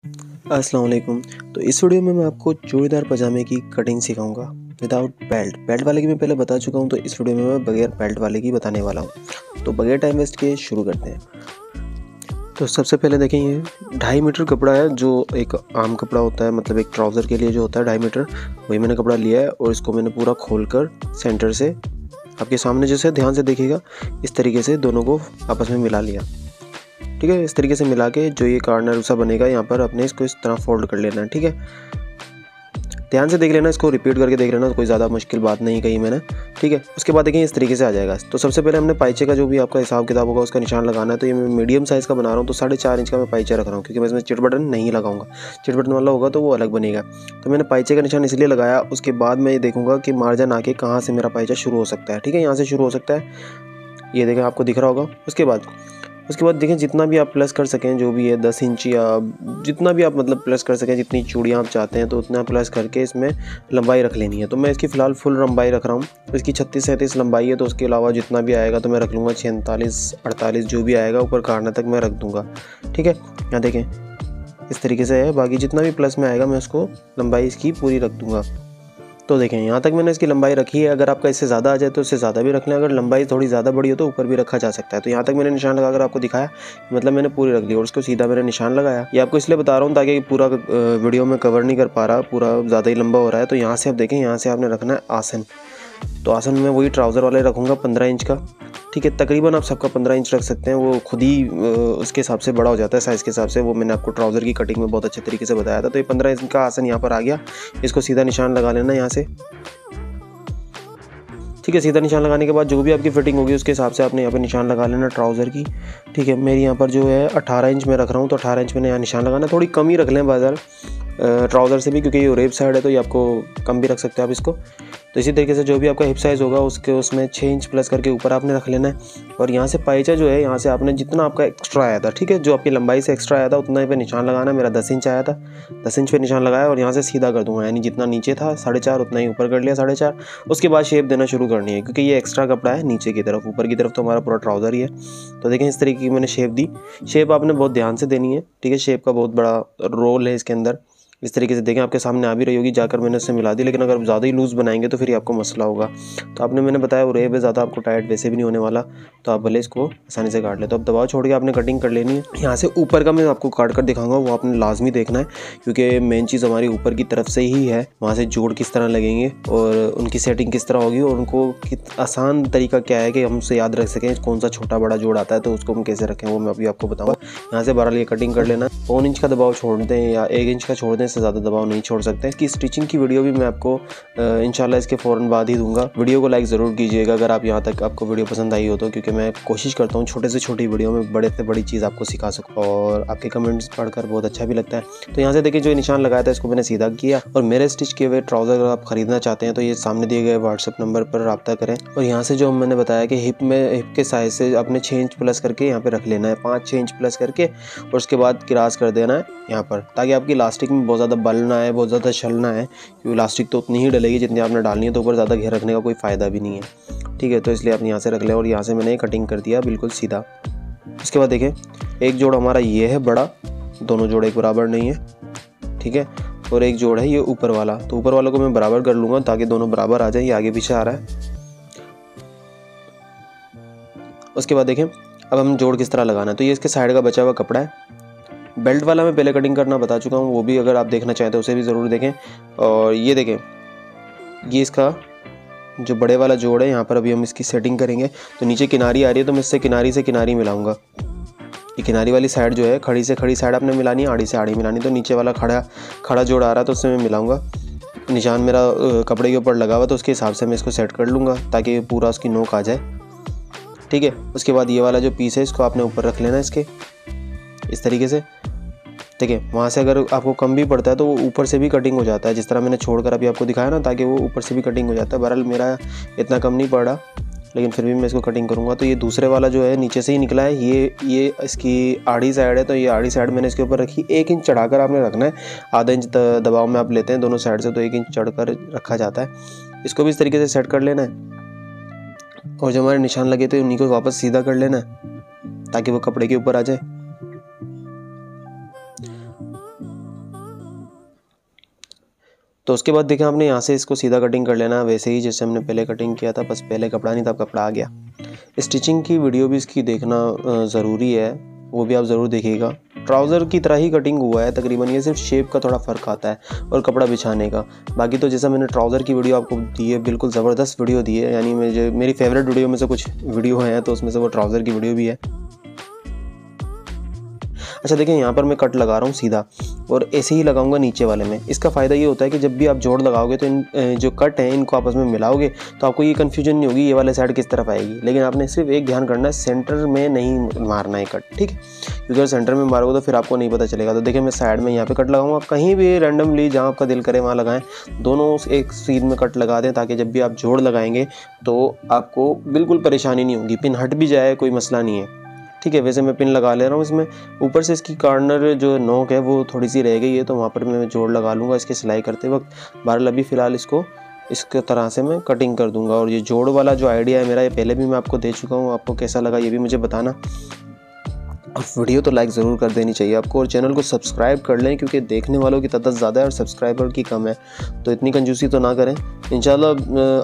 अस्सलाम वालेकुम। तो इस वीडियो में मैं आपको चूड़ीदार पजामे की कटिंग सिखाऊंगा विदाउट बेल्ट। बेल्ट वाले की मैं पहले बता चुका हूं, तो इस वीडियो में मैं बगैर बेल्ट वाले की बताने वाला हूं। तो बगैर टाइम वेस्ट किए शुरू करते हैं। तो सबसे पहले देखें, ये 2.5 मीटर कपड़ा है, जो एक आम कपड़ा होता है, मतलब एक ट्राउज़र के लिए जो होता है 2.5 मीटर, वही मैंने कपड़ा लिया है। और इसको मैंने पूरा खोल कर सेंटर से आपके सामने, जैसे ध्यान से देखिएगा, इस तरीके से दोनों को आपस में मिला लिया। ठीक है, इस तरीके से मिला के जो ये कॉर्नर सा बनेगा यहाँ पर अपने इसको इस तरह फोल्ड कर लेना है। ठीक है, ध्यान से देख लेना, इसको रिपीट करके देख लेना, कोई ज़्यादा मुश्किल बात नहीं कही मैंने। ठीक है, उसके बाद देखिए इस तरीके से आ जाएगा। तो सबसे पहले हमने पाइचे का जो भी आपका हिसाब किताब होगा उसका निशान लगाना है। तो ये मैं मीडियम साइज़ का बना रहा हूँ, तो 4.5 इंच का मैं पाइचा रख रहा हूँ, क्योंकि मैं इसमें चिट बटन नहीं लगाऊंगा। चिट बटन वाला होगा तो वो अलग बनेगा। तो मैंने पाइचे का निशान इसलिए लगाया। उसके बाद मैं ये देखूंगा कि मार्जिन आके कहाँ से मेरा पाइचा शुरू हो सकता है। ठीक है, यहाँ से शुरू हो सकता है, ये देखें, आपको दिख रहा होगा। उसके बाद देखें, जितना भी आप प्लस कर सकें, जो भी है 10 इंच या जितना भी आप मतलब प्लस कर सकें, जितनी चूड़ियाँ आप चाहते हैं तो उतना प्लस करके इसमें लंबाई रख लेनी है। तो मैं इसकी फ़िलहाल फुल लंबाई रख रहा हूँ। इसकी 36-37 लंबाई है, तो उसके अलावा जितना भी आएगा तो मैं रख लूँगा 46-48, जो भी आएगा ऊपर काटने तक मैं रख दूँगा। ठीक है, यहाँ देखें इस तरीके से है। बाकी जितना भी प्लस में आएगा मैं उसको लंबाई इसकी पूरी रख दूँगा। तो देखें, यहाँ तक मैंने इसकी लंबाई रखी है। अगर आपका इससे ज़्यादा आ जाए तो इससे ज़्यादा भी रख लें, अगर लंबाई थोड़ी ज़्यादा बड़ी हो तो ऊपर भी रखा जा सकता है। तो यहाँ तक मैंने निशान लगाकर आपको दिखाया, मतलब मैंने पूरी रख ली और उसको सीधा मैंने निशान लगाया। ये आपको इसलिए बता रहा हूँ ताकि पूरा वीडियो में कवर नहीं कर पा रहा, पूरा ज़्यादा ही लंबा हो रहा है। तो यहाँ से आप देखें, यहाँ से आपने रखना है आसन। तो आसन में वही ट्राउज़र वाले रखूँगा 15 इंच का। ठीक है, तकरीबन आप सबका 15 इंच रख सकते हैं, वो खुद ही उसके हिसाब से बड़ा हो जाता है साइज़ के हिसाब से। वो मैंने आपको ट्राउज़र की कटिंग में बहुत अच्छे तरीके से बताया था। तो ये 15 इंच का आसन यहाँ पर आ गया। इसको सीधा निशान लगा लेना यहाँ से। ठीक है, सीधा निशान लगाने के बाद जो भी आपकी फिटिंग होगी उसके हिसाब से आपने यहाँ पे निशान लगा लेना ट्राउज़र की। ठीक है, मेरी यहाँ पर जो है 18 इंच में रख रहा हूँ, तो 18 इंच मैंने यहाँ निशान लगाना। थोड़ी कम ही रख लें बाजार ट्राउज़र से भी, क्योंकि ये रेप साइड है तो ये आपको कम भी रख सकते हैं आप इसको। तो इसी तरीके से जो भी आपका हिप साइज़ होगा उसमें 6 इंच प्लस करके ऊपर आपने रख लेना है। और यहाँ से पाइचा जो है, यहाँ से आपने जितना आपका एक्स्ट्रा आया था, ठीक है, जो आपकी लंबाई से एक्स्ट्रा आया था उतना पे निशान लगाना है। मेरा 10 इंच आया था, 10 इंच पे निशान लगाया और यहाँ से सीधा कर दूंगा, यानी जितना नीचे था 4.5 उतना ही ऊपर कर लिया 4.5। उसके बाद शेप देना शुरू करनी है, क्योंकि ये एक्स्ट्रा कपड़ा है नीचे की तरफ, ऊपर की तरफ तो हमारा पूरा ट्राउज़र ही है। तो देखें इस तरीके की मैंने शेप दी। शेप आपने बहुत ध्यान से देनी है। ठीक है, शेप का बहुत बड़ा रोल है इसके अंदर। इस तरीके से देखें, आपके सामने आ भी रही होगी, जाकर मैंने उससे मिला दी। लेकिन अगर आप ज़्यादा ही लूज़ बनाएंगे तो फिर आपको मसला होगा। तो आपने, मैंने बताया वो रेब है, ज़्यादा आपको टाइट वैसे भी नहीं होने वाला, तो आप भले इसको आसानी से काट ले। तो अब दबाव छोड़ के आपने कटिंग कर लेनी है। यहाँ से ऊपर का मैं आपको काट कर दिखाऊंगा, वो आपने लाजमी देखना है, क्योंकि मेन चीज़ हमारी ऊपर की तरफ से ही है। वहाँ से जोड़ किस तरह लगेंगे और उनकी सेटिंग किस तरह होगी और उनको आसान तरीका क्या है कि हम उसे याद रख सकें कौन सा छोटा बड़ा जोड़ आता है, तो उसको हम कैसे रखें वो मैं अभी आपको बताऊँगा। यहाँ से 12 लिए कटिंग कर लेना। 1 इंच का दबाव छोड़ दें या 1 इंच का छोड़ दें, इससे ज़्यादा दबाव नहीं छोड़ सकते। इसकी स्टिचिंग की वीडियो भी मैं आपको इंशाल्लाह इसके फ़ौरन बाद ही दूंगा। वीडियो को लाइक ज़रूर कीजिएगा अगर आप यहाँ तक आपको वीडियो पसंद आई हो तो, क्योंकि मैं कोशिश करता हूँ छोटे से छोटी वीडियो में बड़े से बड़ी चीज़ आपको सिखा सकूँ और आपके कमेंट्स पढ़कर बहुत अच्छा भी लगता है। तो यहाँ से देखिए, जो निशान लगाया था इसको मैंने सीधा किया। और मेरे स्टिच किए हुए ट्राउज़र अगर आप ख़रीदना चाहते हैं तो ये सामने दिए गए व्हाट्सएप नंबर पर रब्ता करें। और यहाँ से जो मैंने बताया कि हिप के साइज़ से आपने 6 इंच प्लस करके यहाँ पर रख लेना है, 5-6 इंच प्लस करके, और उसके बाद क्रास कर देना है यहाँ पर, ताकि आपकी इलास्टिक में बहुत ज़्यादा बल ना है, बहुत ज़्यादा छल ना है, क्योंकि इलास्टिक तो उतनी ही डलेगी जितनी आपने डालनी है, तो ऊपर ज़्यादा घेर रखने का कोई फ़ायदा भी नहीं है। ठीक है, तो इसलिए आप यहाँ से रख लें और यहाँ से मैंने कटिंग कर दिया बिल्कुल सीधा। उसके बाद देखें, एक जोड़ हमारा ये है बड़ा, दोनों जोड़ एक बराबर नहीं है। ठीक है, और एक जोड़ है ये ऊपर वाला, तो ऊपर वालों को मैं बराबर कर लूँगा ताकि दोनों बराबर आ जाए। ये आगे पीछे आ रहा है। उसके बाद देखें, अब हम जोड़ किस तरह लगाना है। तो ये इसके साइड का बचा हुआ कपड़ा है। बेल्ट वाला मैं पहले कटिंग करना बता चुका हूँ, वो भी अगर आप देखना चाहें तो उसे भी ज़रूर देखें। और ये देखें, ये इसका जो बड़े वाला जोड़ है, यहाँ पर अभी हम इसकी सेटिंग करेंगे। तो नीचे किनारी आ रही है, तो मैं इससे किनारी से किनारी मिलाऊंगा। ये किनारी वाली साइड जो है, खड़ी से खड़ी साइड आपने मिलानी है, आड़ी से आड़ी मिलानी। तो नीचे वाला खड़ा जोड़ आ रहा है तो उससे मैं मिलाऊंगा। निशान मेरा कपड़े के ऊपर लगा हुआ, तो उसके हिसाब से मैं इसको सेट कर लूँगा ताकि पूरा उसकी नोक आ जाए। ठीक है, उसके बाद ये वाला जो पीस है इसको आपने ऊपर रख लेना इसके, इस तरीके से। ठीक है, वहाँ से अगर आपको कम भी पड़ता है तो वो ऊपर से भी कटिंग हो जाता है, जिस तरह मैंने छोड़कर अभी आपको दिखाया ना, ताकि वो ऊपर से भी कटिंग हो जाता है। बहरहाल मेरा इतना कम नहीं पड़ रहा, लेकिन फिर भी मैं इसको कटिंग करूँगा। तो ये दूसरे वाला जो है नीचे से ही निकला है, ये इसकी आड़ी साइड है, तो ये आड़ी साइड मैंने इसके ऊपर रखी। 1 इंच चढ़ाकर आपने रखना है, आधा इंच दबाव में आप लेते हैं दोनों साइड से, तो 1 इंच चढ़कर रखा जाता है। इसको भी इस तरीके से सेट कर लेना है और जो हमारे निशान लगे थे उन्हीं को वापस सीधा कर लेना है ताकि वो कपड़े के ऊपर आ जाए। तो उसके बाद देखें आपने यहाँ से इसको सीधा कटिंग कर लेना, वैसे ही जैसे हमने पहले कटिंग किया था, बस पहले कपड़ा नहीं था, अब कपड़ा आ गया। स्टिचिंग की वीडियो भी इसकी देखना ज़रूरी है, वो भी आप ज़रूर देखिएगा। ट्राउज़र की तरह ही कटिंग हुआ है तकरीबन, ये सिर्फ शेप का थोड़ा फ़र्क आता है और कपड़ा बिछाने का। बाकी तो जैसा मैंने ट्राउज़र की वीडियो आपको दी है, बिल्कुल ज़बरदस्त वीडियो दी है, यानी मेरी फेवरेट वीडियो में से कुछ वीडियो हैं, तो उसमें से वो ट्राउज़र की वीडियो भी है। अच्छा देखें, यहाँ पर मैं कट लगा रहा हूँ सीधा, और ऐसे ही लगाऊंगा नीचे वाले में। इसका फ़ायदा ये होता है कि जब भी आप जोड़ लगाओगे तो इन जो कट हैं इनको आपस में मिलाओगे तो आपको ये कन्फ्यूजन नहीं होगी ये वाले साइड किस तरफ आएगी। लेकिन आपने सिर्फ एक ध्यान करना है, सेंटर में नहीं मारना है कट, ठीक है, क्योंकि अगर सेंटर में मारोगे तो फिर आपको नहीं पता चलेगा। तो देखिए मैं साइड में यहाँ पर कट लगाऊंगा, कहीं भी रैंडमली जहाँ आपका दिल करे वहाँ लगाएं, दोनों एक सीध में कट लगा दें, ताकि जब भी आप जोड़ लगाएंगे तो आपको बिल्कुल परेशानी नहीं होगी। पिन हट भी जाए कोई मसला नहीं है, ठीक है। वैसे मैं पिन लगा ले रहा हूँ इसमें, ऊपर से इसकी कॉर्नर जो नोक है वो थोड़ी सी रह गई है, तो वहाँ पर मैं जोड़ लगा लूँगा इसकी सिलाई करते वक्त। बहरहाल अभी फ़िलहाल इसको इस तरह से मैं कटिंग कर दूँगा। और ये जोड़ वाला जो आइडिया है मेरा, ये पहले भी मैं आपको दे चुका हूँ, आपको कैसा लगा ये भी मुझे बताना। और वीडियो तो लाइक ज़रूर कर देनी चाहिए आपको, और चैनल को सब्सक्राइब कर लें, क्योंकि देखने वालों की तादाद ज़्यादा है और सब्सक्राइबर की कम है, तो इतनी कंजूसी तो ना करें। इंशाल्लाह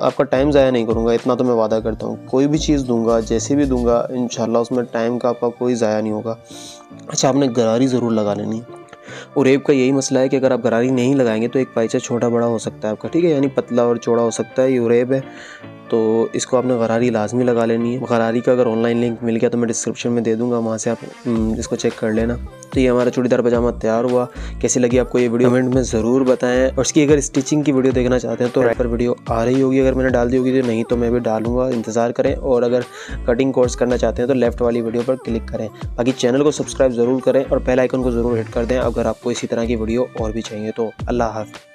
आपका टाइम ज़ाया नहीं करूँगा, इतना तो मैं वादा करता हूँ। कोई भी चीज़ दूंगा, जैसे भी दूंगा, इंशाल्लाह उसमें टाइम का आपका कोई ज़ाया नहीं होगा। अच्छा, आपने गरारी ज़रूर लगा लेनी है। उरेब का यही मसला है कि अगर आप गरारी नहीं लगाएंगे तो एक पाइचा छोटा बड़ा हो सकता है आपका, ठीक है, यानी पतला और चौड़ा हो सकता है, ये उरेब है। तो इसको आपने गरारी लाजमी लगा लेनी है। गरारी का अगर ऑनलाइन लिंक मिल गया तो मैं डिस्क्रिप्शन में दे दूंगा, वहाँ से आप इसको चेक कर लेना। तो ये हमारा चूड़ीदार पजामा तैयार हुआ। कैसी लगी आपको ये वीडियो कमेंट में ज़रूर बताएं। और इसकी अगर स्टिचिंग की वीडियो देखना चाहते हैं तो राइट पर वीडियो आ रही होगी, अगर मैंने डाल दी होगी, तो नहीं तो मैं भी डालूंगा, इंतज़ार करें। और अगर कटिंग कोर्स करना चाहते हैं तो लेफ्ट वाली वीडियो पर क्लिक करें। बाकी चैनल को सब्सक्राइब ज़रूर करें और बेल आइकन को ज़रूर हिट कर दें अगर आपको इसी तरह की वीडियो और भी चाहिए तो। अल्लाह हाफ़िज़।